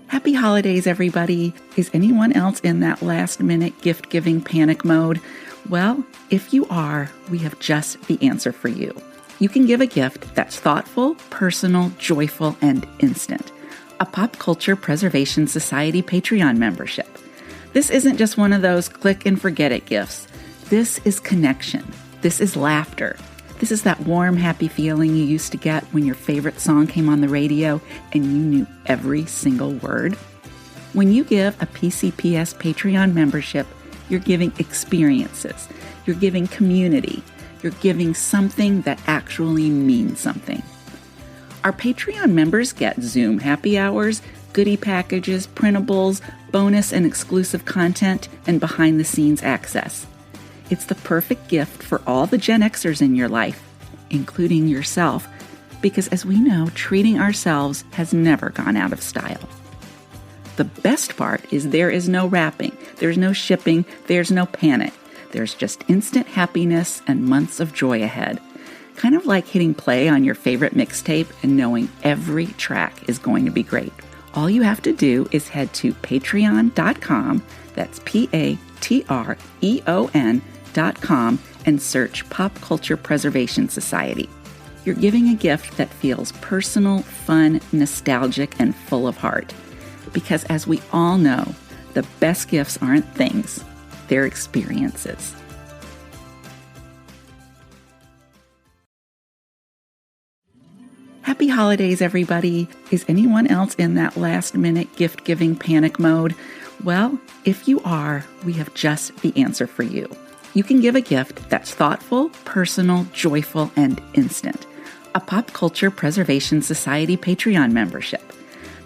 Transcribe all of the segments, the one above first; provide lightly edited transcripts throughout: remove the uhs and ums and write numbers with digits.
Happy holidays, everybody. Is anyone else in that last-minute gift-giving panic mode? Well, if you are, we have just the answer for you. You can give a gift that's thoughtful, personal, joyful, and instant. A Pop Culture Preservation Society Patreon membership. This isn't just one of those click-and-forget-it gifts. This is connection. This is laughter. This is that warm, happy feeling you used to get when your favorite song came on the radio and you knew every single word. When you give a PCPS Patreon membership, you're giving experiences. You're giving community. You're giving something that actually means something. Our Patreon members get Zoom happy hours, goodie packages, printables, bonus and exclusive content, and behind-the-scenes access. It's the perfect gift for all the Gen Xers in your life, including yourself, because as we know, treating ourselves has never gone out of style. The best part is there is no wrapping, there's no shipping, there's no panic. There's just instant happiness and months of joy ahead. Kind of like hitting play on your favorite mixtape and knowing every track is going to be great. All you have to do is head to patreon.com, that's patreon.com, and search Pop Culture Preservation Society. You're giving a gift that feels personal, fun, nostalgic, and full of heart. Because as we all know, the best gifts aren't things, they're experiences. Happy holidays, everybody. Is anyone else in that last-minute gift-giving panic mode? Well, if you are, we have just the answer for you. You can give a gift that's thoughtful, personal, joyful, and instant. A Pop Culture Preservation Society Patreon membership.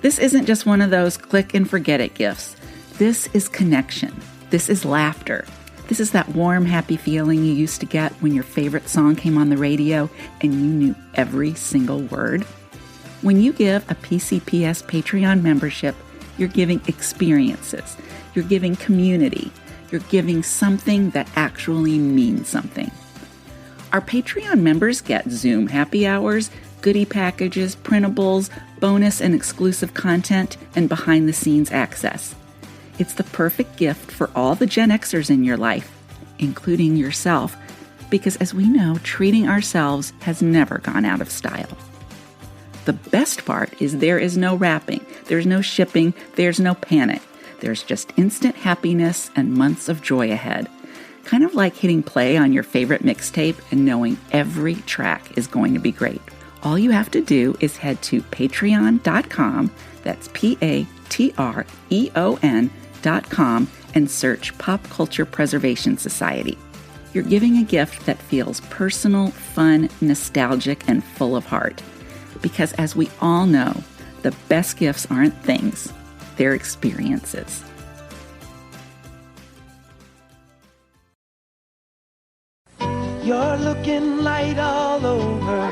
This isn't just one of those click-and-forget-it gifts. This is connection. This is laughter. This is that warm, happy feeling you used to get when your favorite song came on the radio and you knew every single word. When you give a PCPS Patreon membership, you're giving experiences. You're giving community. You're giving something that actually means something. Our Patreon members get Zoom happy hours, goodie packages, printables, bonus and exclusive content, and behind-the-scenes access. It's the perfect gift for all the Gen Xers in your life, including yourself, because as we know, treating ourselves has never gone out of style. The best part is there is no wrapping, there's no shipping, there's no panic. There's just instant happiness and months of joy ahead. Kind of like hitting play on your favorite mixtape and knowing every track is going to be great. All you have to do is head to patreon.com, that's patreon.com, and search Pop Culture Preservation Society. You're giving a gift that feels personal, fun, nostalgic, and full of heart. Because as we all know, the best gifts aren't things, they're experiences. You're looking light all over.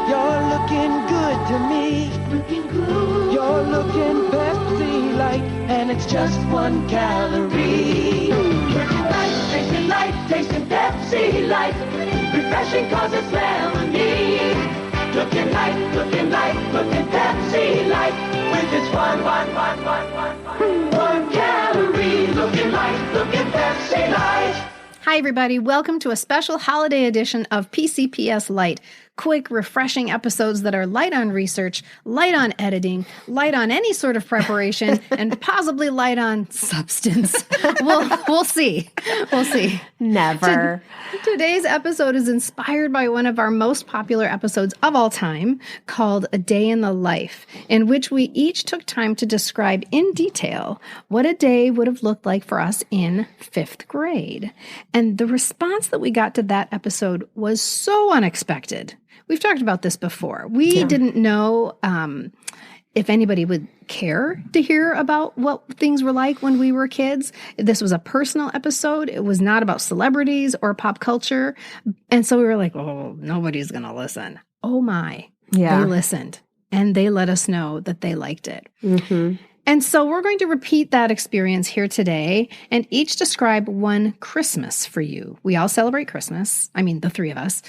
You're looking good to me. You're looking Pepsi-like, and it's just 1 calorie. Looking light, tasting Pepsi-like. Refreshing 'cause it's lemonade. Looking Pepsi-like. With its 1 calorie. Looking Pepsi-like. Hi, everybody. Welcome to a special holiday edition of PCPS Light. Quick, refreshing episodes that are light on research, light on editing, light on any sort of preparation, and possibly light on substance. We'll see. We'll see. Never. Today's episode is inspired by one of our most popular episodes of all time, called A Day in the Life, in which we each took time to describe in detail what a day would have looked like for us in 5th grade. And the response that we got to that episode was so unexpected. We've talked about this before. We didn't know if anybody would care to hear about what things were like when we were kids. This was a personal episode. It was not about celebrities or pop culture. And so we were like, oh, nobody's going to listen. Oh my. Yeah. They listened and they let us know that they liked it. Mm-hmm. And so we're going to repeat that experience here today and each describe one Christmas for you. We all celebrate Christmas. I mean, the three of us.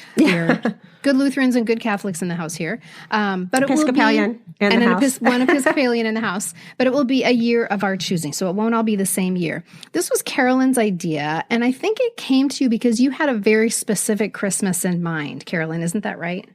good Lutherans and good Catholics in the house here. But Episcopalian it will be, in the house. one Episcopalian in the house. But it will be a year of our choosing, so it won't all be the same year. This was Carolyn's idea, and I think it came to you because you had a very specific Christmas in mind, Carolyn. Isn't that right?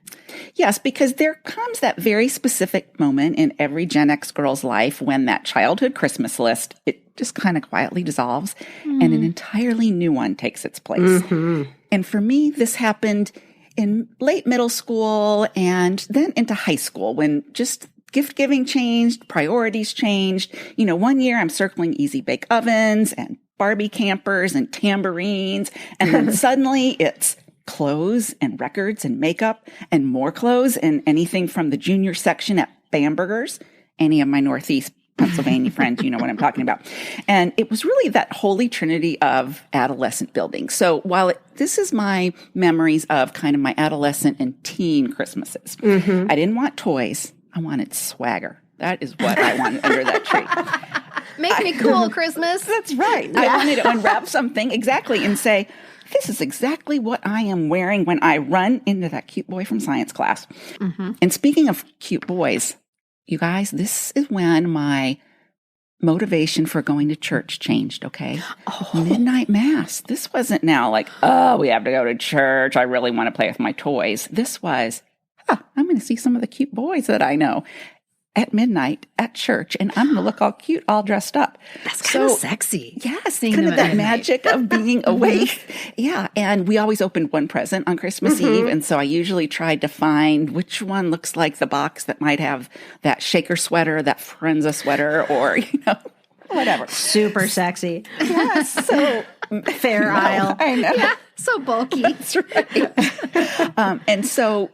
Yes, because there comes that very specific moment in every Gen X girl's life when that childhood Christmas list, it just kind of quietly dissolves and an entirely new one takes its place. Mm-hmm. And for me, this happened in late middle school and then into high school when just gift giving changed, priorities changed. One year I'm circling easy bake ovens and Barbie campers and tambourines. And then suddenly it's clothes and records and makeup and more clothes and anything from the junior section at Bamberger's. Any of my Northeast Pennsylvania friends, you know what I'm talking about. And it was really that holy trinity of adolescent building. So while this is my memories of kind of my adolescent and teen Christmases, I didn't want toys. I wanted swagger. That is what I wanted under that tree. Make me cool, Christmas. That's right. Yeah. I wanted to unwrap something exactly and say, this is exactly what I am wearing when I run into that cute boy from science class. Mm-hmm. And speaking of cute boys, you guys, this is when my motivation for going to church changed, okay? Midnight mass. This wasn't now like, oh, we have to go to church. I really want to play with my toys. This was, I'm going to see some of the cute boys that I know at midnight at church, and I'm going to look all cute, all dressed up. That's kind of sexy. Yes, kind of that magic of being awake. Yeah, and we always opened one present on Christmas Eve, and so I usually tried to find which one looks like the box that might have that shaker sweater, that Forenza sweater, or, whatever. Super sexy. Yes, so Fair Isle. I know. Yeah, so bulky. That's right. And so,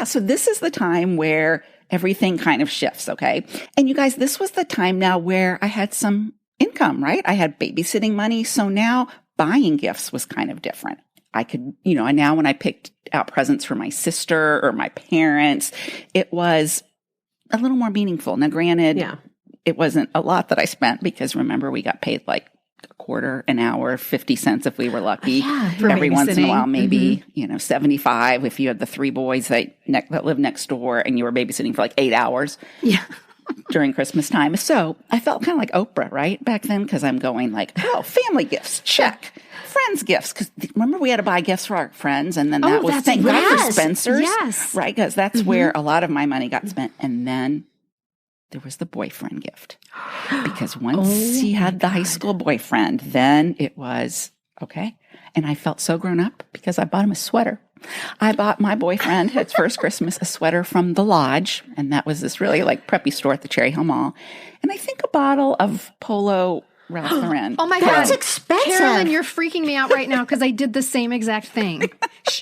so this is the time where everything kind of shifts, okay? And you guys, this was the time now where I had some income, right? I had babysitting money. So now buying gifts was kind of different. I could, and now when I picked out presents for my sister or my parents, it was a little more meaningful. Now, granted, it wasn't a lot that I spent because remember, we got paid like a quarter an hour, 50 cents if we were lucky. Every once in a while, maybe, 75 if you had the three boys that lived next door and you were babysitting for like 8 hours during Christmas time. So I felt kind of like Oprah, right? Back then, because I'm going like, family gifts, check. Friends gifts. Because remember, we had to buy gifts for our friends. And then that was, thank God for Spencer's. Yes. Right? Because that's where a lot of my money got spent. And then there was the boyfriend gift. Because once he had the high school boyfriend, then it was, okay. And I felt so grown up because I bought him a sweater. I bought my boyfriend his first Christmas a sweater from the Lodge. And that was this really like preppy store at the Cherry Hill Mall. And I think a bottle of Polo Ralph Lauren. Oh my God. That's expensive. Carolyn, you're freaking me out right now because I did the same exact thing.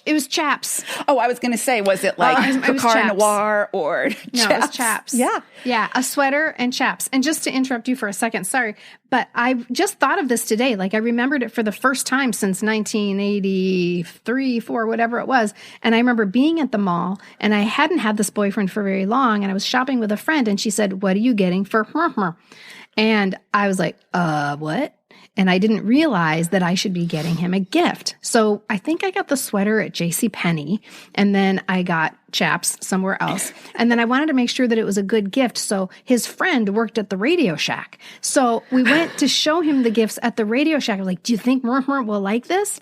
It was Chaps. Oh, I was going to say, was it like Picard Noir or Chaps? No, it was Chaps. Yeah. Yeah, a sweater and Chaps. And just to interrupt you for a second, sorry, but I just thought of this today. Like I remembered it for the first time since 1983, 4, whatever it was. And I remember being at the mall and I hadn't had this boyfriend for very long. And I was shopping with a friend and she said, "What are you getting for her?" And I was like, what? And I didn't realize that I should be getting him a gift. So I think I got the sweater at JCPenney, and then I got Chaps somewhere else. And then I wanted to make sure that it was a good gift. So his friend worked at the Radio Shack. So we went to show him the gifts at the Radio Shack. I was like, do you think Murmur will like this?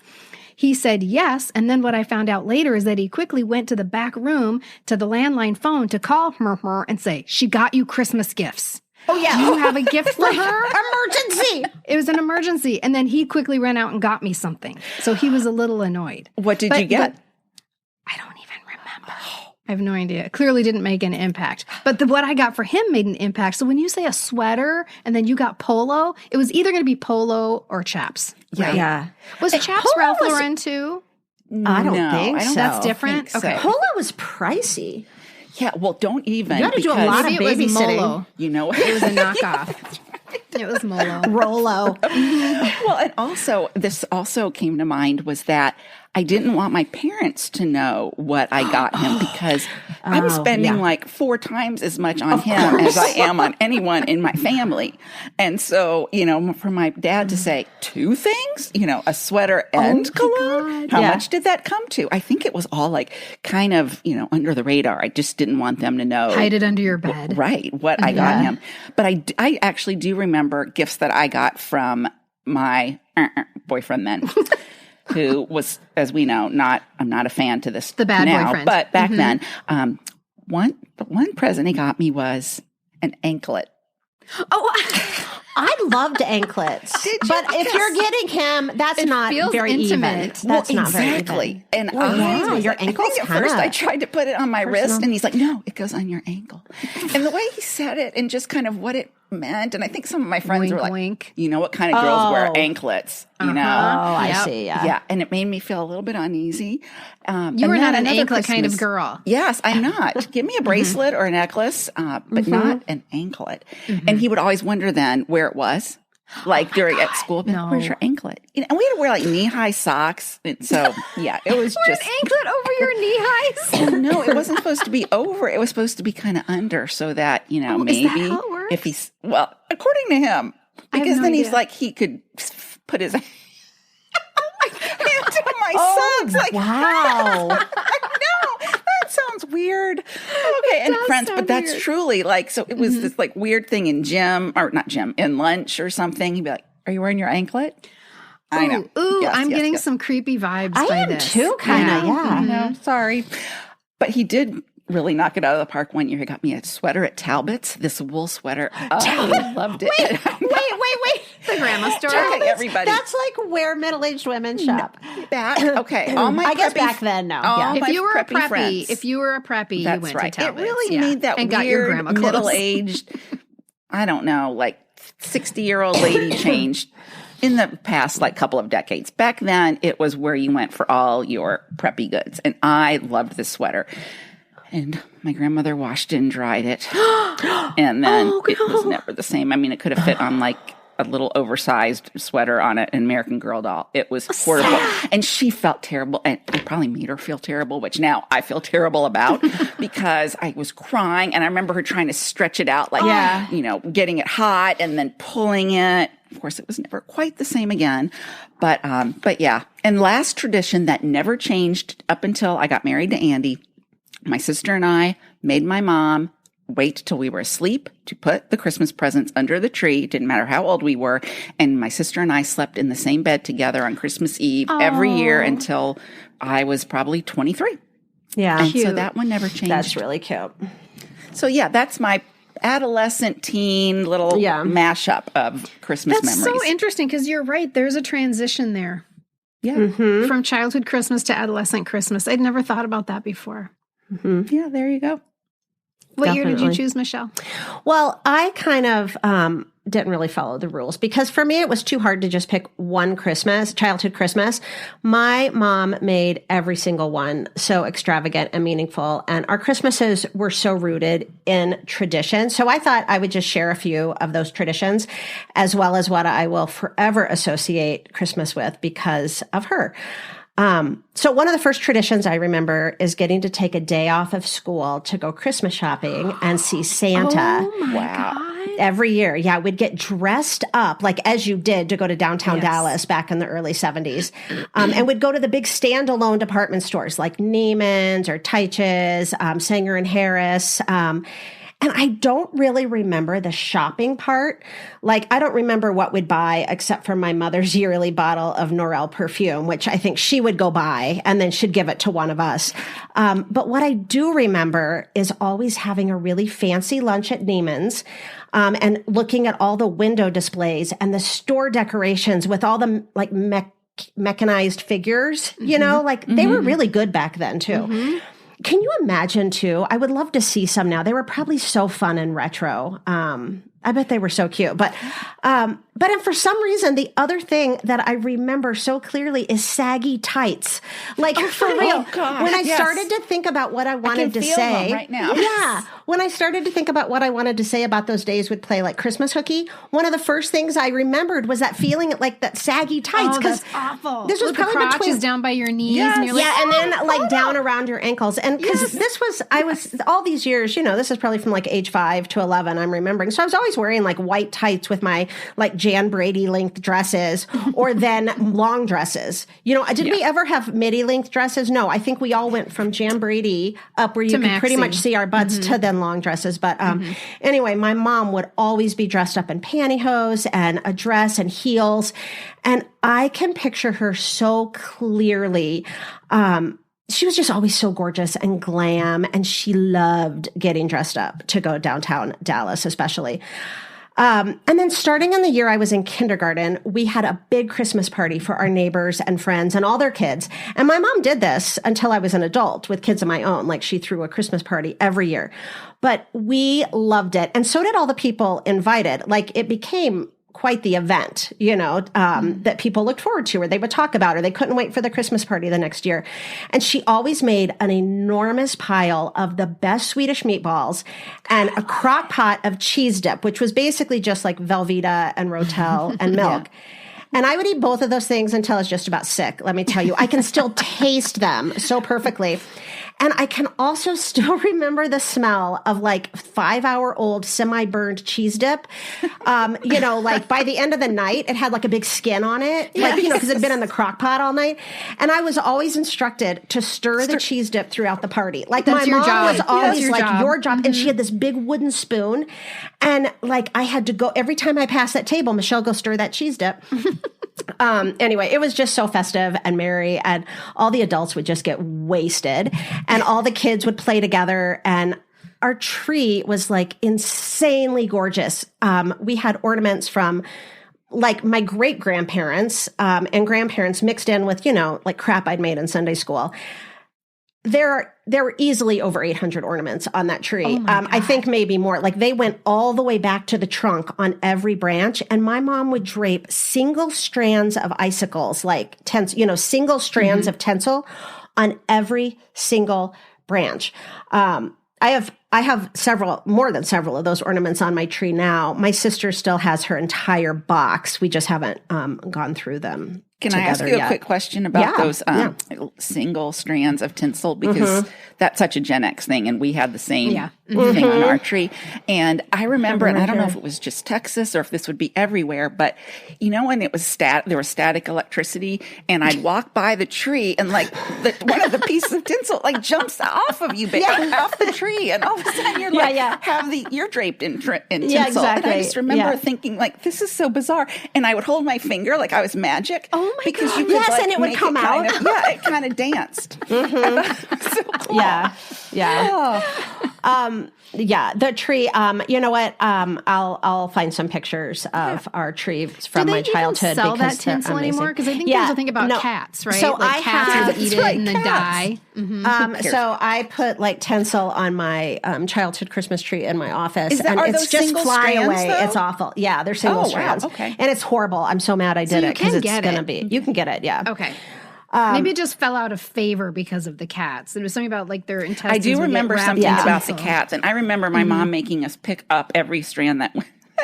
He said yes. And then what I found out later is that he quickly went to the back room to the landline phone to call Murmur and say, she got you Christmas gifts. Oh, yeah. Do you have a gift for her? Emergency. It was an emergency. And then he quickly ran out and got me something. So he was a little annoyed. What did you get? I don't even remember. I have no idea. It clearly didn't make an impact. But what I got for him made an impact. So when you say a sweater and then you got Polo, it was either going to be Polo or Chaps. Right? Yeah. Was Chaps Ralph Lauren too? I don't think so. That's different? So. Okay. Polo was pricey. Yeah, well, don't even. You got to do a lot of maybe it was babysitting. Molo. You know what? It was a knockoff. It was Molo. Rolo. Well, and also, this also came to mind was that I didn't want my parents to know what I got him because I'm spending like 4 times as much on him as I am on anyone in my family. And so, for my dad to say 2 things, a sweater and cologne, how much did that come to? I think it was all like kind of, under the radar. I just didn't want them to know. Hide it under your bed. What I got him. But I actually do remember gifts that I got from my boyfriend then. Who was, as we know, I'm not a fan to this the bad now, boyfriend. But back then, the one present he got me was an anklet. Oh, I loved anklets. But if you're getting him, that's not very intimate. even. That's not very even. And your ankle's at first I tried to put it on my wrist, and he's like, no, it goes on your ankle. And the way he said it and just kind of what it meant, and I think some of my friends were like, wink. You know what kind of girls wear anklets, Oh, I see, Yeah, and it made me feel a little bit uneasy. You were not an anklet kind of girl. Yes, I'm not. Give me a bracelet or a necklace, but not an anklet. And he would always wonder then where it was. Like at school, where's your anklet? And we had to wear like knee-high socks. And so, it was just an anklet over your knee-highs. No, it wasn't supposed to be over. It was supposed to be kind of under so that, maybe is that how it works? If he's, according to him, because then he's like, he could put his hand into my socks. Like, wow. No, that sounds weird. Okay, and friends, but that's weird. Truly like, so it was this like weird thing in in lunch or something. He'd be like, are you wearing your anklet? I know. Ooh, Yes, I'm yes, getting yes. some creepy vibes I by am this. too, kind of, I know, sorry. But he did really knock it out of the park one year. He got me a sweater at Talbot's, this wool sweater. I loved it. Wait. The grandma store. Okay, everybody. That's like where middle-aged women shop. All my I guess preppy- back then, no. all Yeah. my If you were a preppy preppy, friends. you That's went right. to Talbot's. It really made that and got your weird grandma clothes. middle-aged, I don't know, like 60-year-old lady changed in the past like couple of decades. Back then, it was where you went for all your preppy goods. And I loved this sweater. And my grandmother washed it and dried it. And then it was never the same. I mean, it could have fit on like a little oversized sweater on an American Girl doll. It was horrible. And she felt terrible. And I probably made her feel terrible, which now I feel terrible about because I was crying. And I remember her trying to stretch it out, like, getting it hot and then pulling it. Of course, it was never quite the same again. But yeah. And last tradition that never changed up until I got married to Andy, my sister and I made my mom wait till we were asleep to put the Christmas presents under the tree. It didn't matter how old we were. And my sister and I slept in the same bed together on Christmas Eve every year until I was probably 23. Yeah. And so that one never changed. That's really cute. So yeah, that's my adolescent teen little mashup of Christmas That's memories. so interesting because you're right. There's a transition there Yeah. from childhood Christmas to adolescent Christmas. I'd never thought about that before. Yeah, there you go. What year did you Definitely. choose, Michelle? Well, I kind of didn't really follow the rules because for me, it was too hard to just pick one Christmas, childhood Christmas. My mom made every single one so extravagant and meaningful. And our Christmases were so rooted in tradition. So I thought I would just share a few of those traditions as well as what I will forever associate Christmas with because of her. So one of the first traditions I remember is getting to take a day off of school to go Christmas shopping and see Santa. Oh my God. Every year. Yeah, we'd get dressed up like as you did to go to downtown Dallas back in the early 70s. And we'd go to the big standalone department stores like Neiman's or Teich's, Sanger and Harris. And I don't really remember the shopping part. Like, I don't remember what we'd buy except for my mother's yearly bottle of Norel perfume, which I think she would go buy and then she'd give it to one of us. But what I do remember is always having a really fancy lunch at Neiman's and looking at all the window displays and the store decorations with all the like mechanized figures, you know, like they were really good back then too. Can you imagine too? I would love to see some now. They were probably so fun and retro. I I bet they were so cute. But and for some reason, the other thing that I remember so clearly is saggy tights. Like for real, when I started to think about what I wanted to say right now. Yeah. When I started to think about what I wanted to say about those days with play like Christmas Hooky, one of the first things I remembered was that feeling like that saggy tights. Oh, that's awful. This was With probably the crotch between is down by your knees. And you're like, and then like down around your ankles. And because I was all these years, this is probably from like age 5 to 11, I'm remembering. So I was always wearing like white tights with my like Jan Brady length dresses or then long dresses. Did we ever have midi length dresses? No, I think we all went from Jan Brady up where you could pretty much see our butts to then long dresses. But anyway, my mom would always be dressed up in pantyhose and a dress and heels. And I can picture her so clearly. She was just always so gorgeous and glam, and she loved getting dressed up to go downtown Dallas, especially. And then starting in the year I was in kindergarten, we had a big Christmas party for our neighbors and friends and all their kids. And my mom did this until I was an adult with kids of my own. Like she threw a Christmas party every year. But we loved it. And so did all the people invited. Like it became quite the event, that people looked forward to or they would talk about or they couldn't wait for the Christmas party the next year. And she always made an enormous pile of the best Swedish meatballs and a crock pot of cheese dip, which was basically just like Velveeta and Rotel and milk. And I would eat both of those things until I was just about sick. Let me tell you, I can still taste them so perfectly. And I can also still remember the smell of like 5-hour-old semi-burned cheese dip. Like by the end of the night, it had like a big skin on it, because it had been in the crock pot all night. And I was always instructed to stir the cheese dip throughout the party. Like my mom was always your job. And she had this big wooden spoon. And like I had to go every time I passed that table, Michelle, go stir that cheese dip. Anyway, it was just so festive and merry, and all the adults would just get wasted and all the kids would play together, and our tree was like insanely gorgeous. We had ornaments from like my great grandparents and grandparents mixed in with, like crap I'd made in Sunday school. There were easily over 800 ornaments on that tree. I think maybe more. Like they went all the way back to the trunk on every branch. And my mom would drape single strands of icicles, like single strands of tinsel on every single branch. I have more than several of those ornaments on my tree now. My sister still has her entire box. We just haven't gone through them. Can I ask you a quick question about those single strands of tinsel? Because that's such a Gen X thing, and we had the same thing on our tree. And I remember, and I don't know if it was just Texas or if this would be everywhere, but when it was there was static electricity, and I'd walk by the tree, and like one of the pieces of tinsel like jumps off of you, off the tree, and all of a sudden you're you're draped in tinsel. Yeah, exactly. And I just remember thinking like, this is so bizarre. And I would hold my finger like I was magic. Oh my because God. you could, and it would come out. It kind of danced. So cool. Yeah. The tree. You know what? I'll find some pictures of our tree from my childhood. Do they even sell because that tinsel anymore? Because I think there's a thing about cats, right? So like cats would eat it and then die. So I put like tinsel on my childhood Christmas tree in my office, and it's just fly away. Though? It's awful. Yeah, they're single strands. Wow. Okay. And it's horrible. I'm so mad I did it because it's going to be. You can get it. Yeah. Okay. Maybe it just fell out of favor because of the cats. There was something about like their intestines. I do remember something about the tinsel. cats, and I remember my mom making us pick up every strand that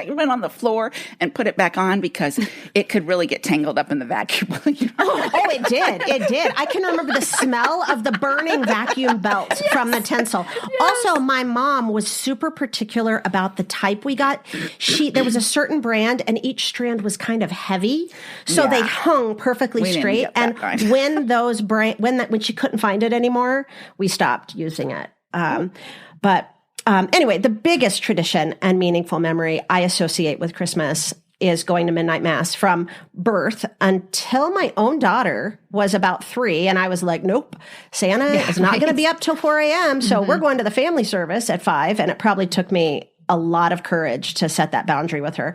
went on the floor and put it back on because it could really get tangled up in the vacuum. It did. It did. I can remember the smell of the burning vacuum belts from the tinsel. Yes. Also, my mom was super particular about the type we got. There was a certain brand, and each strand was kind of heavy, so they hung perfectly straight. And when when she couldn't find it anymore, we stopped using it. Anyway, the biggest tradition and meaningful memory I associate with Christmas is going to midnight mass from birth until my own daughter was about 3. And I was like, nope, Santa is not going to be up till 4 a.m. So we're going to the family service at 5. And it probably took me a lot of courage to set that boundary with her.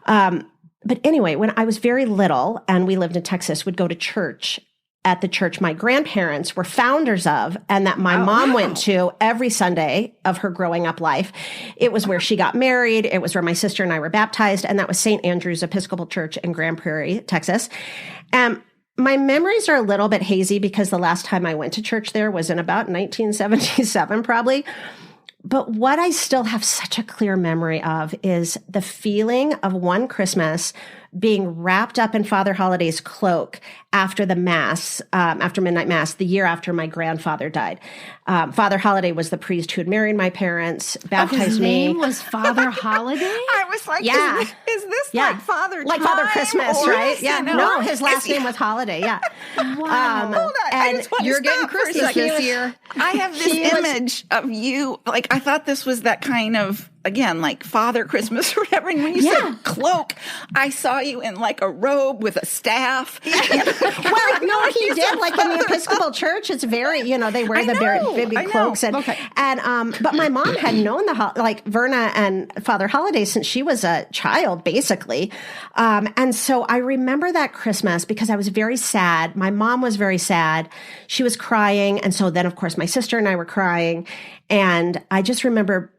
But anyway, when I was very little and we lived in Texas, would go to church at the church my grandparents were founders of and that my mom went to every Sunday of her growing up life. It was where she got married. It was where my sister and I were baptized. And that was St. Andrew's Episcopal Church in Grand Prairie, Texas. My memories are a little bit hazy because the last time I went to church there was in about 1977, probably. But what I still have such a clear memory of is the feeling of one Christmas being wrapped up in Father Holiday's cloak after the Mass, after midnight Mass, the year after my grandfather died. Father Holiday was the priest who had married my parents, baptized his me. name was Father Holiday? I was like, Yeah. is this like Father Like Time, Father Christmas, or right? is, Yeah. you know, No, his last name was Holiday. Yeah. Wow. Hold on, I and just want to You're stop getting for a Christmas second. this year. I have this image of you, like, I thought this was that kind of, again, like Father Christmas or whatever. And when you said cloak, I saw you in like a robe with a staff. Well, no, he did. Like in the Episcopal Church, it's very, they wear the very big cloaks. And, but my mom had known Verna and Father Holiday since she was a child, basically. And so I remember that Christmas because I was very sad. My mom was very sad. She was crying. And so then, of course, my sister and I were crying. And I just remember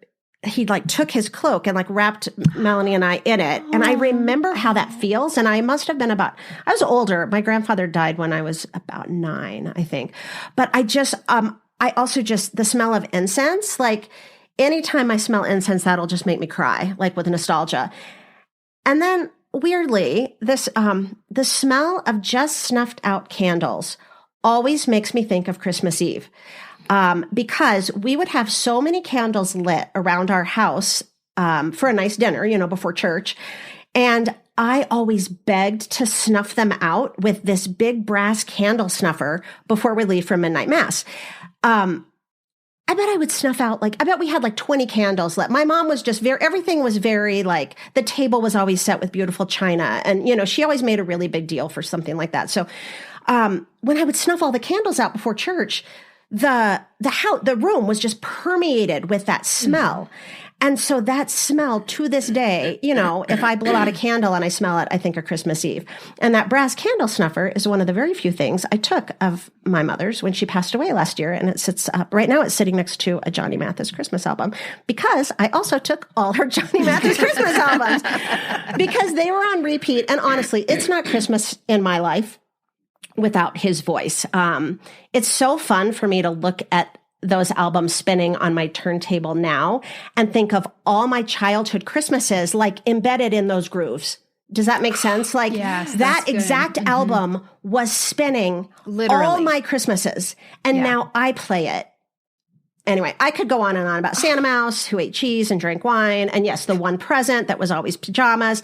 he took his cloak and wrapped Melanie and I in it. And I remember how that feels. And I must have been I was older. My grandfather died when I was about 9, I think. But I also just, the smell of incense, anytime I smell incense, that'll just make me cry, with nostalgia. And then weirdly, the smell of just snuffed out candles always makes me think of Christmas Eve. Because we would have so many candles lit around our house for a nice dinner, before church. And I always begged to snuff them out with this big brass candle snuffer before we leave for midnight Mass. I bet I would snuff out, I bet we had 20 candles lit. My mom was just everything was very the table was always set with beautiful china. And, she always made a really big deal for something like that. So when I would snuff all the candles out before church, the room was just permeated with that smell. And so that smell to this day, if I blow out a candle and I smell it, I think of Christmas Eve. And that brass candle snuffer is one of the very few things I took of my mother's when she passed away last year. And it sits up right now. It's sitting next to a Johnny Mathis Christmas album because I also took all her Johnny Mathis Christmas albums because they were on repeat. And honestly, it's not Christmas in my life without his voice. It's so fun for me to look at those albums spinning on my turntable now and think of all my childhood Christmases embedded in those grooves. Does that make sense? Yes, that exact album was spinning Literally. all my Christmases. And now I play it. Anyway, I could go on and on about Santa Mouse, who ate cheese and drank wine. And yes, the one present that was always pajamas,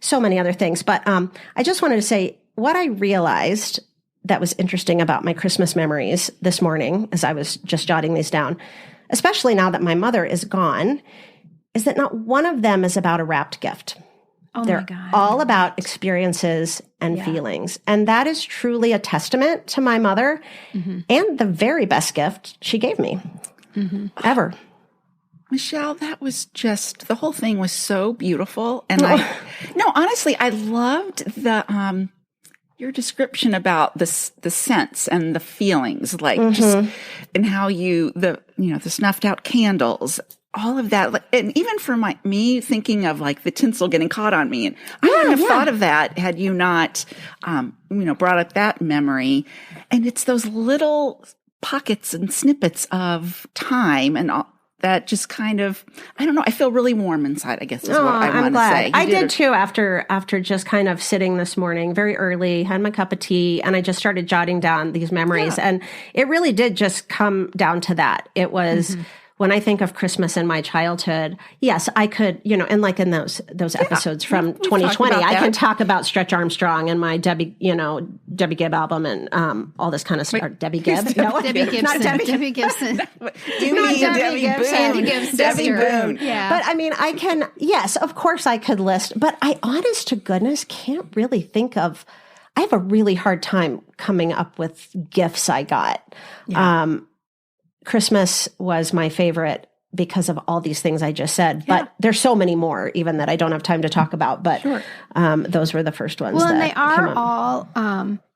so many other things. But I just wanted to say what I realized that was interesting about my Christmas memories this morning as I was just jotting these down, especially now that my mother is gone, is that not one of them is about a wrapped gift. Oh They're my God. all about experiences and feelings. And that is truly a testament to my mother and the very best gift she gave me ever. Michelle, that was just, the whole thing was so beautiful. And honestly, I loved your description about the scents and the feelings, just, and how the snuffed out candles, all of that. And even for me thinking of the tinsel getting caught on me. And I wouldn't have thought of that had you not, brought up that memory. And it's those little pockets and snippets of time and all that just kind of, I don't know, I feel really warm inside, I guess is what I want to say. I did too after just kind of sitting this morning very early, had my cup of tea, and I just started jotting down these memories. And it really did just come down to that. It was when I think of Christmas in my childhood, yes, I could, and in those episodes from 2020, I can talk about Stretch Armstrong and my Debbie Gibb album and all this kind of stuff. Debbie Gibb? No, Debbie Gibson. Not Debbie Gibson. You mean Debbie Boone. Sandy Gibbs' Debbie sister. Boone. Yeah. But I mean, yes, of course I could list, but I honest to goodness can't really think of, I have a really hard time coming up with gifts I got. Yeah. Christmas was my favorite because of all these things I just said. Yeah. But there's so many more even that I don't have time to talk about. But those were the first ones. Well, and they are all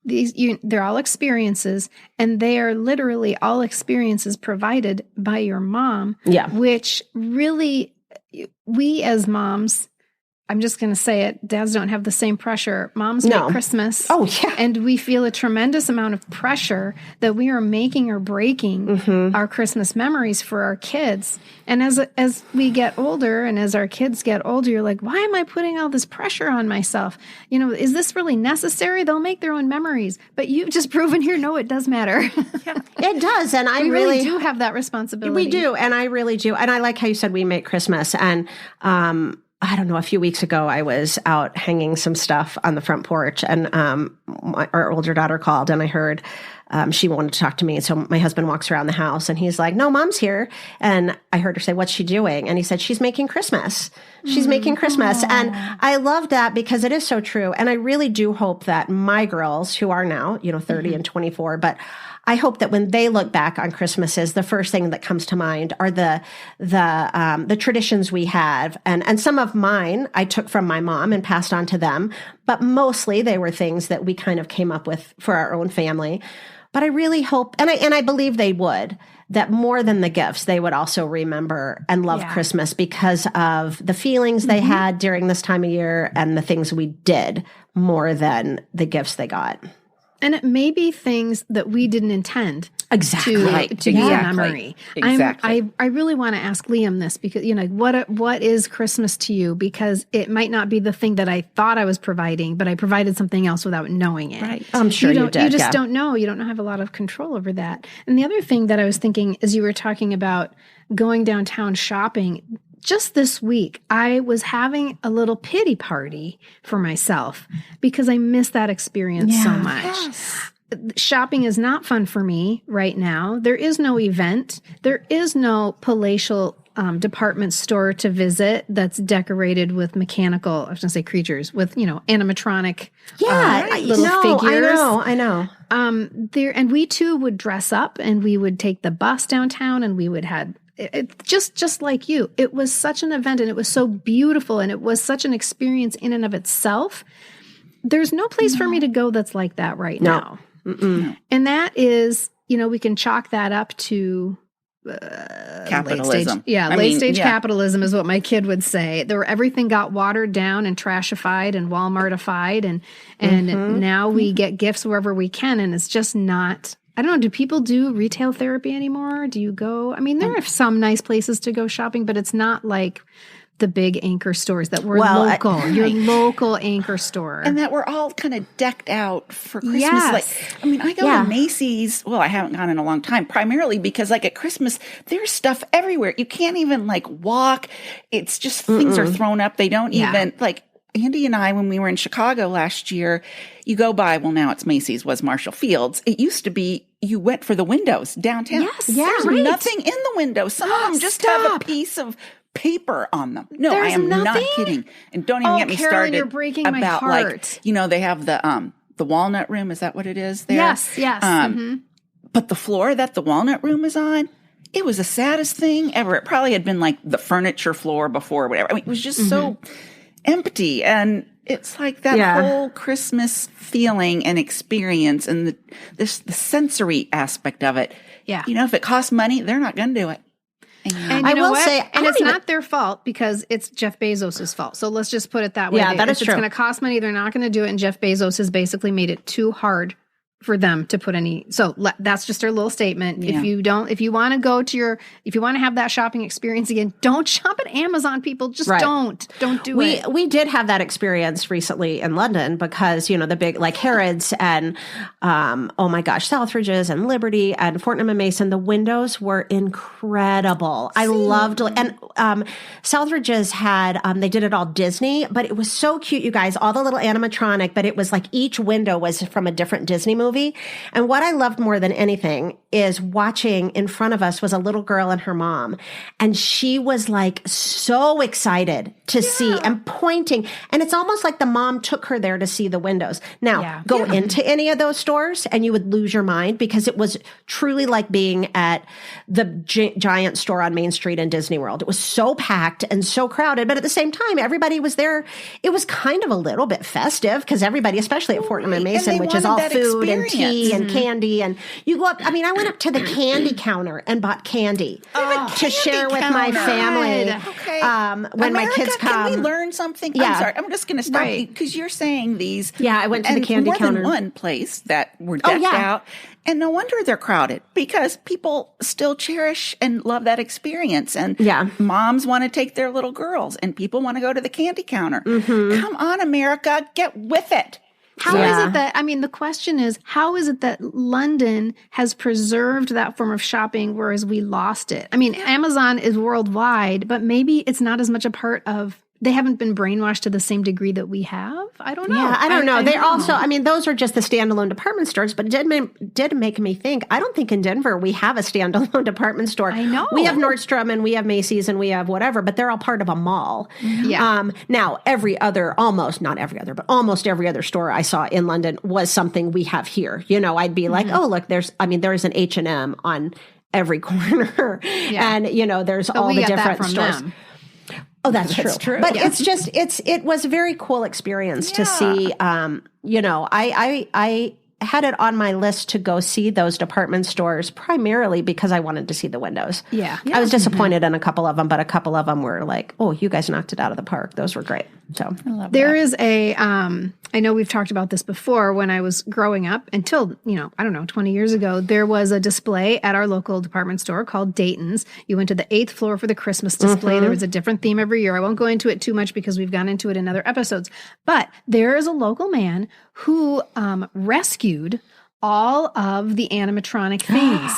they're all experiences, and they are literally all experiences provided by your mom. Yeah. Which really, we as moms, I'm just going to say it, dads don't have the same pressure. Moms make Christmas. Oh, yeah. And we feel a tremendous amount of pressure that we are making or breaking our Christmas memories for our kids. And as we get older and as our kids get older, you're like, why am I putting all this pressure on myself? You know, is this really necessary? They'll make their own memories. But you've just proven here, no, it does matter. Yeah, it does. And we really do have that responsibility. We do. And I really do. And I like how you said we make Christmas. And, I don't know, a few weeks ago, I was out hanging some stuff on the front porch, and our older daughter called, and I heard she wanted to talk to me. And so my husband walks around the house, and he's like, no, Mom's here. And I heard her say, what's she doing? And he said, she's making Christmas. She's making Christmas. And I love that because it is so true. And I really do hope that my girls, who are now, 30 and 24, but I hope that when they look back on Christmases, the first thing that comes to mind are the traditions we have, and some of mine I took from my mom and passed on to them, but mostly they were things that we kind of came up with for our own family. But I really hope, and I believe they would, that more than the gifts, they would also remember and love Christmas because of the feelings they had during this time of year and the things we did more than the gifts they got. And it may be things that we didn't intend to be a memory. Exactly. I really want to ask Liam this because, what is Christmas to you? Because it might not be the thing that I thought I was providing, but I provided something else without knowing it. Right. I'm sure you did. You just don't know. You don't have a lot of control over that. And the other thing that I was thinking as you were talking about going downtown shopping, just this week, I was having a little pity party for myself because I miss that experience so much. Yes. Shopping is not fun for me right now. There is no event. There is no palatial department store to visit that's decorated with mechanical, I was going to say creatures, with, animatronic little figures. I know. And we too would dress up and we would take the bus downtown and we would have just like you. It was such an event and it was so beautiful and it was such an experience in and of itself. There's no place for me to go that's like that right now. And that is, we can chalk that up to capitalism. Late stage capitalism is what my kid would say. Everything got watered down and trashified and Walmartified, and now we get gifts wherever we can, and it's just not. I don't know. Do people do retail therapy anymore? Do you go? I mean, there are some nice places to go shopping, but it's not like the big anchor stores that were local. Your local anchor store. And that we're all kind of decked out for Christmas. Yes. I go to Macy's. Well, I haven't gone in a long time, primarily because at Christmas, there's stuff everywhere. You can't even walk. It's just things are thrown up. They don't even Andy and I, when we were in Chicago last year, you go by, well, now it's Macy's, was Marshall Field's. It used to be you went for the windows downtown. Yes. There's nothing in the windows. Some of them just have a piece of paper on them. No, There's I am nothing? not kidding. And don't even get me Carolyn, started you're breaking my about heart. they have the walnut room. Is that what it is there? Yes. But the floor that the walnut room is on, it was the saddest thing ever. It probably had been the furniture floor before, or whatever. It was just so empty, and it's that whole Christmas feeling and experience and the sensory aspect of it. Yeah. If it costs money, they're not going to do it. And I will say, and it's not their fault because it's Jeff Bezos' fault. So let's just put it that way. Yeah, that is true. If it's going to cost money, they're not going to do it. And Jeff Bezos has basically made it too hard for them to put any. So that's just our little statement. Yeah. If you want to have that shopping experience again, don't shop at Amazon, people. Just don't do it. We did have that experience recently in London because, the big Harrods and, oh my gosh, Selfridges and Liberty and Fortnum and Mason, the windows were incredible. I loved, and Selfridges had, they did it all Disney, but it was so cute, you guys, all the little animatronic, but it was each window was from a different Disney movie. movie. And what I loved more than anything is watching in front of us was a little girl and her mom. And she was like so excited to see and pointing. And it's almost like the mom took her there to see the windows. Now, go into any of those stores and you would lose your mind because it was truly like being at the giant store on Main Street in Disney World. It was so packed and so crowded. But at the same time, everybody was there. It was kind of a little bit festive because everybody, especially at Fortnum and Mason, which is all food and tea and candy. And you go up, I mean, I went up to the candy counter and bought candy to share with my family. Okay. When America, my kids come. Can we learn something? Yeah. I'm sorry. I'm just going to stop you because you're saying these. Yeah, I went to the candy more counter. Than one place that were decked out. And no wonder they're crowded because people still cherish and love that experience. And moms want to take their little girls and people want to go to the candy counter. Come on, America, get with it. How is it that, I mean, the question is, how is it that London has preserved that form of shopping, whereas we lost it? I mean, Amazon is worldwide, but maybe it's not as much a part of, they haven't been brainwashed to the same degree that we have. I don't know. Yeah, I don't know. They're also, I mean, those are just the standalone department stores, but it did make me think, I don't think in Denver we have a standalone department store. I know. We have Nordstrom and we have Macy's and we have whatever, but they're all part of a mall. Yeah. Now, almost every other store I saw in London was something we have here. You know, I'd be like, oh, look, there's an H&M on every corner. And, you know, there's all the different stores. Them. Oh, that's true. But it's just, it was a very cool experience to see, you know, I had it on my list to go see those department stores primarily because I wanted to see the windows. Yeah. I was disappointed in a couple of them, but a couple of them were like, oh, you guys knocked it out of the park. Those were great. So there is a, I know we've talked about this before when I was growing up until, you know, I don't know, 20 years ago, there was a display at our local department store called Dayton's. You went to the 8th floor for the Christmas display. There was a different theme every year. I won't go into it too much because we've gone into it in other episodes, but there is a local man who rescued all of the animatronic things.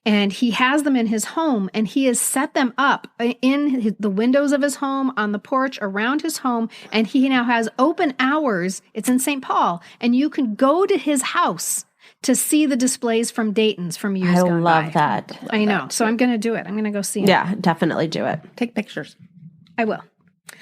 And he has them in his home, and he has set them up in the windows of his home, on the porch, around his home, and he now has open hours. It's in St. Paul, and you can go to his house to see the displays from Dayton's from years gone by. I love that. I know. So I'm going to do it. I'm going to go see him. Yeah, definitely do it. Take pictures. I will.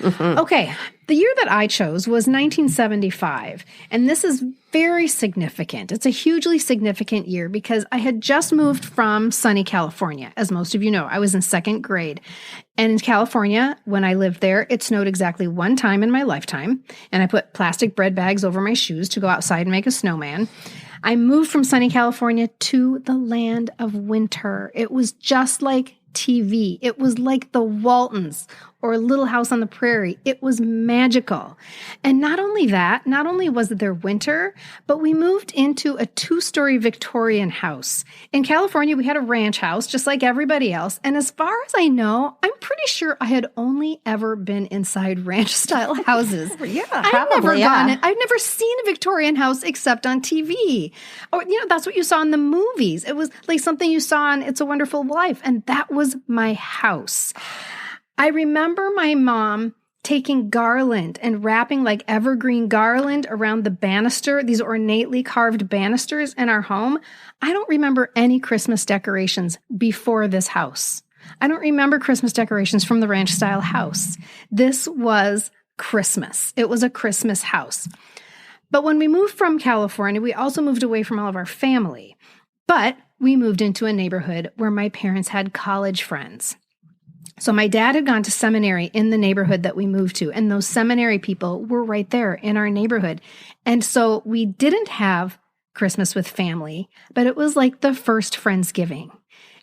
Okay. The year that I chose was 1975, and this is very significant. It's a hugely significant year because I had just moved from sunny California. As most of you know, I was in 2nd grade. And in California, when I lived there, it snowed exactly one time in my lifetime, and I put plastic bread bags over my shoes to go outside and make a snowman. I moved from sunny California to the land of winter. It was just like TV. It was like the Waltons or Little House on the Prairie. It was magical. And not only that, not only was it their winter, but we moved into a 2-story Victorian house. In California, we had a ranch house just like everybody else. And as far as I know, I'm pretty sure I had only ever been inside ranch style houses. I've never seen a Victorian house except on TV. Or, you know, that's what you saw in the movies. It was like something you saw on It's a Wonderful Life. And that was my house. I remember my mom taking garland and wrapping like evergreen garland around the banister, these ornately carved banisters in our home. I don't remember any Christmas decorations before this house. I don't remember Christmas decorations from the ranch style house. This was Christmas. It was a Christmas house. But when we moved from California, we also moved away from all of our family. But we moved into a neighborhood where my parents had college friends. So my dad had gone to seminary in the neighborhood that we moved to, and those seminary people were right there in our neighborhood. And so we didn't have Christmas with family, but it was like the first Friendsgiving.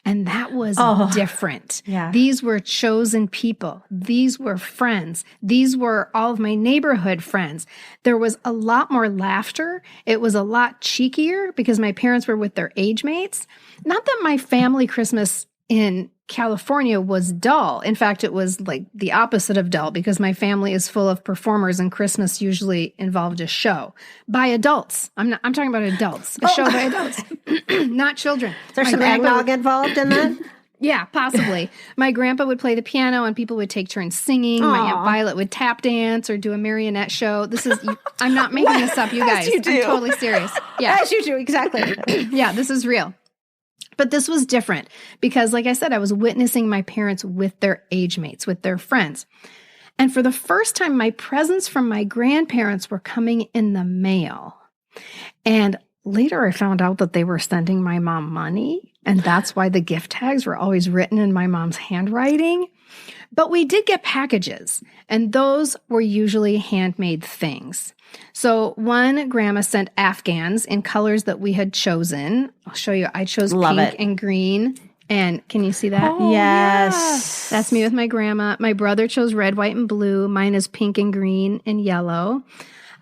And that was different. Yeah. These were chosen people. These were friends. These were all of my neighborhood friends. There was a lot more laughter. It was a lot cheekier because my parents were with their age mates. Not that my family Christmas in California was dull. In fact, it was like the opposite of dull because my family is full of performers and Christmas usually involved a show by adults. I'm talking about adults. A show by adults, not children. Is there some eggnog involved in that? Yeah, possibly. My grandpa would play the piano and people would take turns singing. My Aunt Violet would tap dance or do a marionette show. I'm not making this up, you guys. you do. I'm totally serious. Yeah. As you do, exactly. Yeah, this is real. But this was different because, like I said, I was witnessing my parents with their age mates, with their friends. And for the first time, my presents from my grandparents were coming in the mail. And later I found out that they were sending my mom money. And that's why the gift tags were always written in my mom's handwriting. But we did get packages, and those were usually handmade things. So one grandma sent Afghans in colors that we had chosen. I'll show you. I chose pink and green. And can you see that? Oh, yes. That's me with my grandma. My brother chose red, white, and blue. Mine is pink and green and yellow.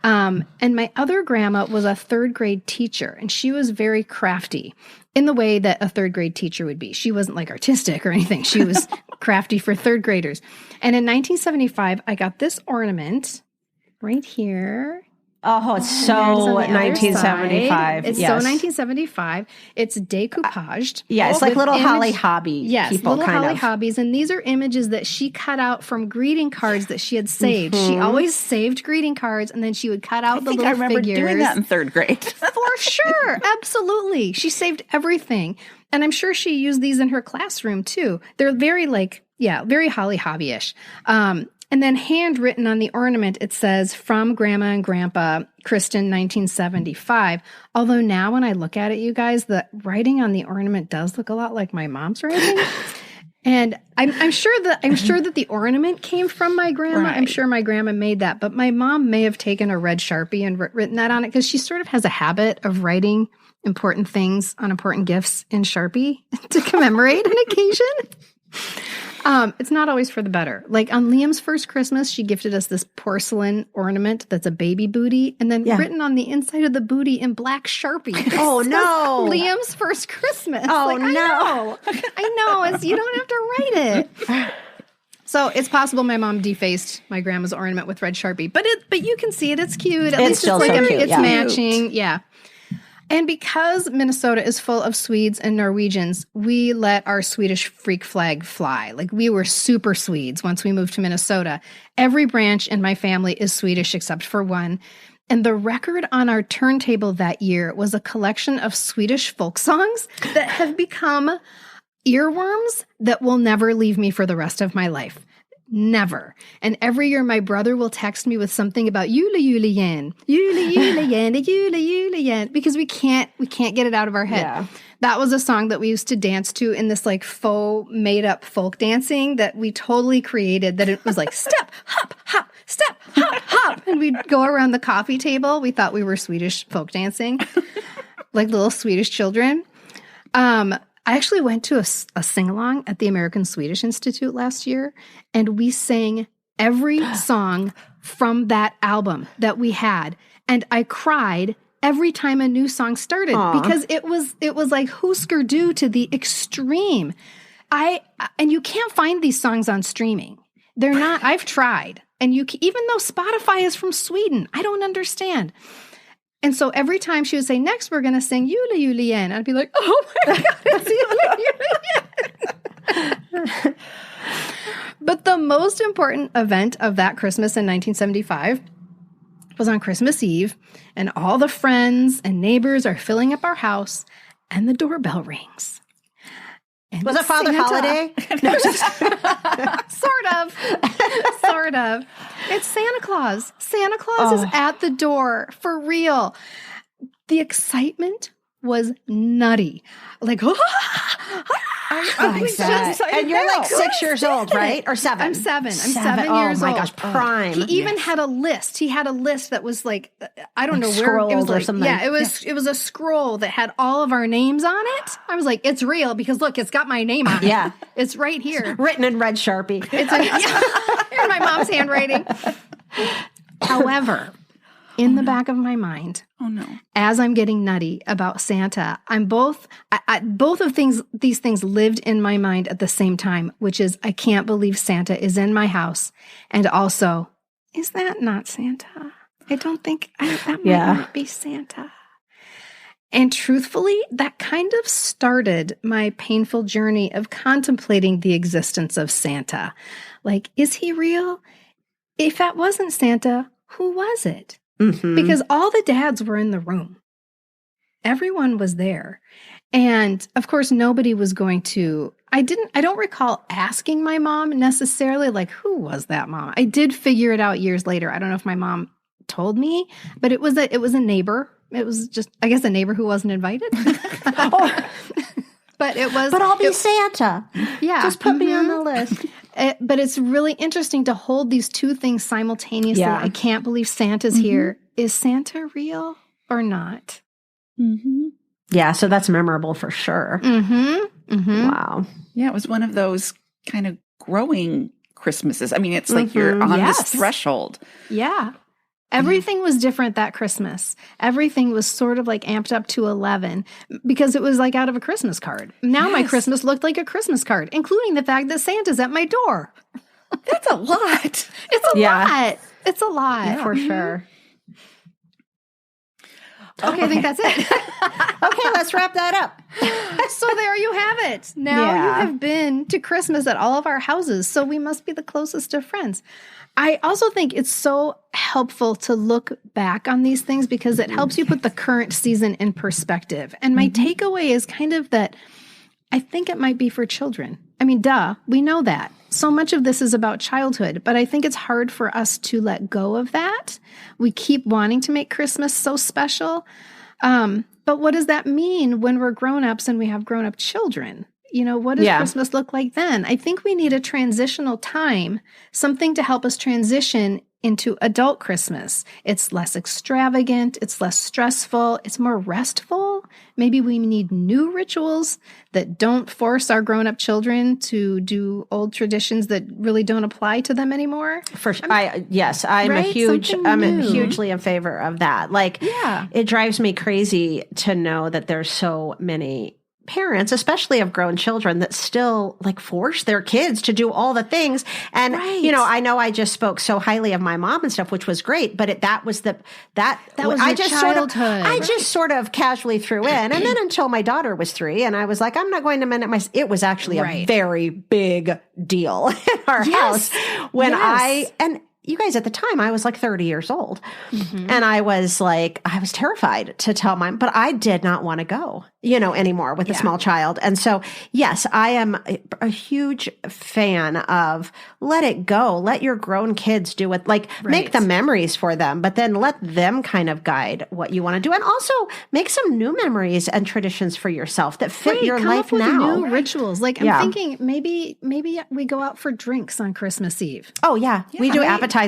And my other grandma was a third grade teacher, and she was very crafty in the way that a third grade teacher would be. She wasn't like artistic or anything. She was crafty for third graders. And in 1975, I got this ornament right here. Oh, it's so 1975. It's so 1975. It's decoupaged. Yeah, it's like little Holly Hobby. Yes, people, little Holly Hobbies. And these are images that she cut out from greeting cards that she had saved. She always saved greeting cards, and then she would cut out the little figures. I remember doing that in third grade. For sure. Absolutely. She saved everything. And I'm sure she used these in her classroom too. They're very very Holly Hobby-ish. And then handwritten on the ornament, it says, from Grandma and Grandpa, Kristen, 1975. Although now when I look at it, you guys, the writing on the ornament does look a lot like my mom's writing. And I'm sure that the ornament came from my grandma. Right. I'm sure my grandma made that. But my mom may have taken a red Sharpie and written that on it because she sort of has a habit of writing important things on important gifts in Sharpie to commemorate an occasion. It's not always for the better. Like on Liam's first Christmas, she gifted us this porcelain ornament that's a baby booty, and then written on the inside of the booty in black Sharpie. Oh no! Liam's first Christmas. Oh no! I know. You don't have to write it. So it's possible my mom defaced my grandma's ornament with red Sharpie, but you can see it. It's cute. At least still it's like so cute. It's matching. Yeah. And because Minnesota is full of Swedes and Norwegians, we let our Swedish freak flag fly. Like we were super Swedes once we moved to Minnesota. Every branch in my family is Swedish except for one. And the record on our turntable that year was a collection of Swedish folk songs that have become earworms that will never leave me for the rest of my life. Never. And every year my brother will text me with something about Jule Jule igen, Jule Jule igen, Jule Jule igen, because we can't get it out of our head. Yeah. That was a song that we used to dance to in this like faux made up folk dancing that we totally created, that it was like step, hop, hop, step, hop, hop. And we'd go around the coffee table. We thought we were Swedish folk dancing, like little Swedish children. I actually went to a sing-along at the American Swedish Institute last year, and we sang every song from that album that we had. And I cried every time a new song started. Aww. Because it was like Husker Du to the extreme. And you can't find these songs on streaming. They're not. I've tried. And even though Spotify is from Sweden, I don't understand. And so every time she would say, next we're going to sing Jule Jule igen, I'd be like, oh my God, it's Jule Jule igen. But the most important event of that Christmas in 1975 was on Christmas Eve, and all the friends and neighbors are filling up our house, and the doorbell rings. And was it Father Holiday? No, Sort of. It's Santa Claus. Santa Claus is at the door for real. The excitement was nutty. Like, and you're like 6 years old, right? Or 7? I'm 7. I'm 7 years old. Oh my gosh, prime. He even had a list. He had a list that was like, I don't know where it was, like, or something. Yeah, it was a scroll that had all of our names on it. I was like, it's real because look, it's got my name on it. Yeah, it's right here, written in red Sharpie. It's in my mom's handwriting. However, in the back of my mind, as I'm getting nutty about Santa, I'm both of these things lived in my mind at the same time, which is I can't believe Santa is in my house, and also, is that not Santa? I don't think that might not be Santa. And truthfully, that kind of started my painful journey of contemplating the existence of Santa. Like, is he real? If that wasn't Santa, who was it? Mm-hmm. Because all the dads were in the room. Everyone was there. And of course, nobody was going to, I don't recall asking my mom necessarily, like, who was that mom? I did figure it out years later. I don't know if my mom told me, but it was a neighbor. It was just, I guess, a neighbor who wasn't invited. But it was. But I'll be Santa. Yeah. Just put me on the list. But it's really interesting to hold these two things simultaneously. Yeah. I can't believe Santa's here. Is Santa real or not? Mm-hmm. Yeah, so that's memorable for sure. Mm-hmm. Mm-hmm. Wow. Yeah, it was one of those kind of growing Christmases. I mean, it's like you're on this threshold. Yeah. Everything was different that Christmas. Everything was sort of like amped up to 11 because it was like out of a Christmas card. Now my Christmas looked like a Christmas card, including the fact that Santa's at my door. That's a lot. It's a lot. It's a lot. Yeah, for sure. Okay, I think that's it. Okay, let's wrap that up. So there you have it. Now you have been to Christmas at all of our houses, so we must be the closest of friends. I also think it's so helpful to look back on these things because it helps you put the current season in perspective. And my takeaway is kind of that I think it might be for children. I mean, duh, we know that. So much of this is about childhood, but I think it's hard for us to let go of that. We keep wanting to make Christmas so special. But what does that mean when we're grown-ups and we have grown-up children? You know, what does Christmas look like then? I think we need a transitional time, something to help us transition into adult Christmas. It's less extravagant. It's less stressful. It's more restful. Maybe we need new rituals that don't force our grown-up children to do old traditions that really don't apply to them anymore. For sure. I'm hugely in favor of that. Like, it drives me crazy to know that there's so many parents, especially of grown children, that still like force their kids to do all the things. And, you know I just spoke so highly of my mom and stuff, which was great, but that was your childhood. I just sort of casually threw in. And then until my daughter was 3 and I was like, I'm not going to minute it was actually a very big deal in our house when and you guys, at the time, I was like 30 years old. Mm-hmm. And I was terrified to tell but I did not want to go, anymore with a small child. And so, yes, I am a huge fan of let it go. Let your grown kids do it. Make the memories for them, but then let them kind of guide what you want to do. And also make some new memories and traditions for yourself that fit your life now. New rituals. I'm thinking maybe we go out for drinks on Christmas Eve. Oh, yeah. We do appetizers.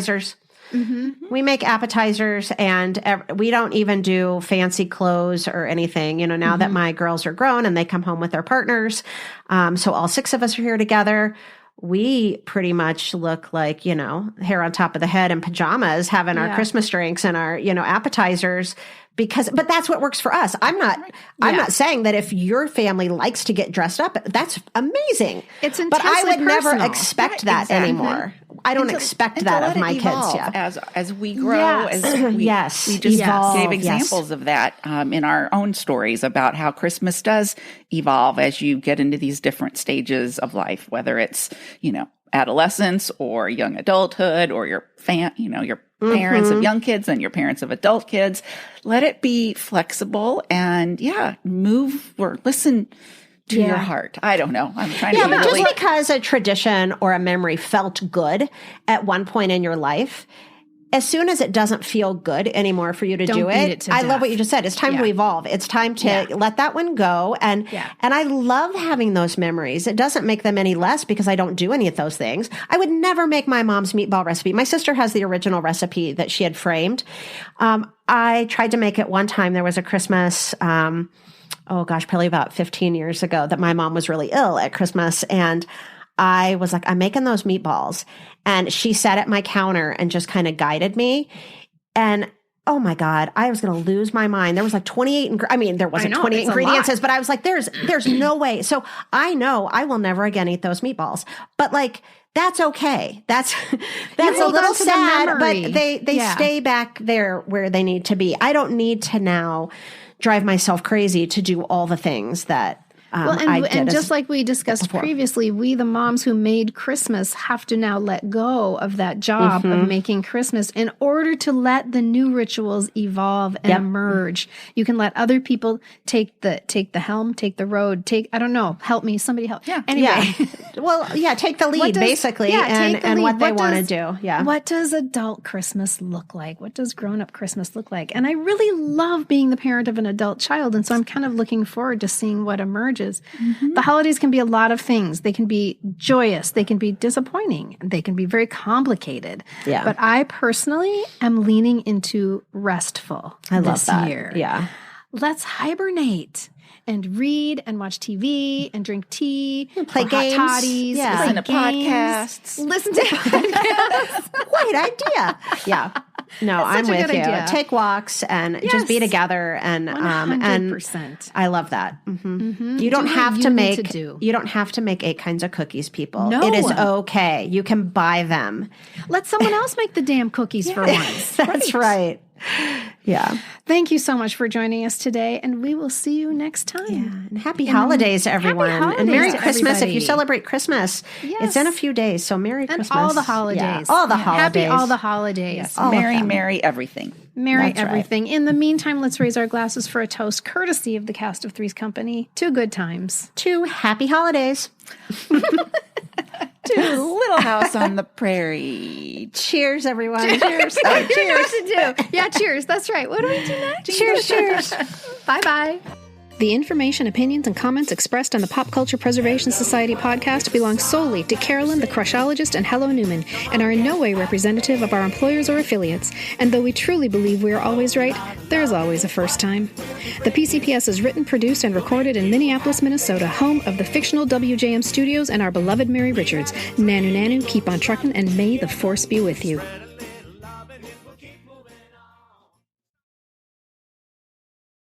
Mm-hmm. We make appetizers and we don't even do fancy clothes or anything, now that my girls are grown and they come home with their partners. So all 6 of us are here together. We pretty much look like, hair on top of the head and pajamas having our Christmas drinks and our, appetizers but that's what works for us. I'm not saying that if your family likes to get dressed up, that's amazing. It's intensely but I would personal. never expect that anymore. I don't expect that of my kids. Yeah. As we grow, as we just gave examples of that in our own stories about how Christmas does evolve as you get into these different stages of life, whether it's, adolescence or young adulthood or your parents of young kids and your parents of adult kids. Let it be flexible and move or listen to your heart. I don't know. I'm trying to be but just because a tradition or a memory felt good at one point in your life, as soon as it doesn't feel good anymore for you to do it, I love what you just said. It's time to evolve. It's time to let that one go. And I love having those memories. It doesn't make them any less because I don't do any of those things. I would never make my mom's meatball recipe. My sister has the original recipe that she had framed. I tried to make it one time. There was a Christmas, probably about 15 years ago, that my mom was really ill at Christmas. And I was like, I'm making those meatballs. And she sat at my counter and just kind of guided me. And oh my God, I was going to lose my mind. There was like 28, there wasn't 28 ingredients, but I was like, there's no way. So I know I will never again eat those meatballs, but that's okay. That's a little sad, but they stay back there where they need to be. I don't need to now drive myself crazy to do all the things that and just like we discussed previously, we, the moms who made Christmas, have to now let go of that job of making Christmas in order to let the new rituals evolve and emerge. You can let other people take the helm, take the road, I don't know, help me, somebody help. Yeah. Anyway. Yeah. Take the lead, basically, and what they want to do. Yeah. What does adult Christmas look like? What does grown-up Christmas look like? And I really love being the parent of an adult child, and so I'm kind of looking forward to seeing what emerges. The holidays can be a lot of things. They can be joyous. They can be disappointing. They can be very complicated. Yeah. But I personally am leaning into restful this year. Yeah. Let's hibernate and read and watch TV and drink tea, play games, hot toddies, listen to podcasts. Listen to podcasts. Great idea. Yeah. No, I'm such a with good you. idea. Take walks and just be together, and 100%. I love that. You don't have to make you don't have to make 8 kinds of cookies, people. No. It is okay. You can buy them. Let someone else make the damn cookies for once. That's right. Yeah. Thank you so much for joining us today, and we will see you next time. Yeah. And happy holidays, everyone. holidays and Merry to Christmas everybody. if you celebrate Christmas. Yes. It's in a few days, so Merry And Christmas. all the holidays. Yeah. All the holidays. Happy all the holidays. Yes. All of Merry, them. merry everything. Merry That's right. everything. In the meantime, let's raise our glasses for a toast courtesy of the Cast of Three's Company. 2 good times. 2 happy holidays. To Little House on the Prairie. Cheers, everyone. Cheers. Oh, cheers. What to do. Yeah, cheers. That's right. What do we do next? Cheers. Bye-bye. The information, opinions, and comments expressed on the Pop Culture Preservation Society podcast belong solely to Carolyn, the Crushologist, and Hello Newman, and are in no way representative of our employers or affiliates. And though we truly believe we are always right, there is always a first time. The PCPS is written, produced, and recorded in Minneapolis, Minnesota, home of the fictional WJM Studios and our beloved Mary Richards. Nanu Nanu, keep on truckin', and may the force be with you.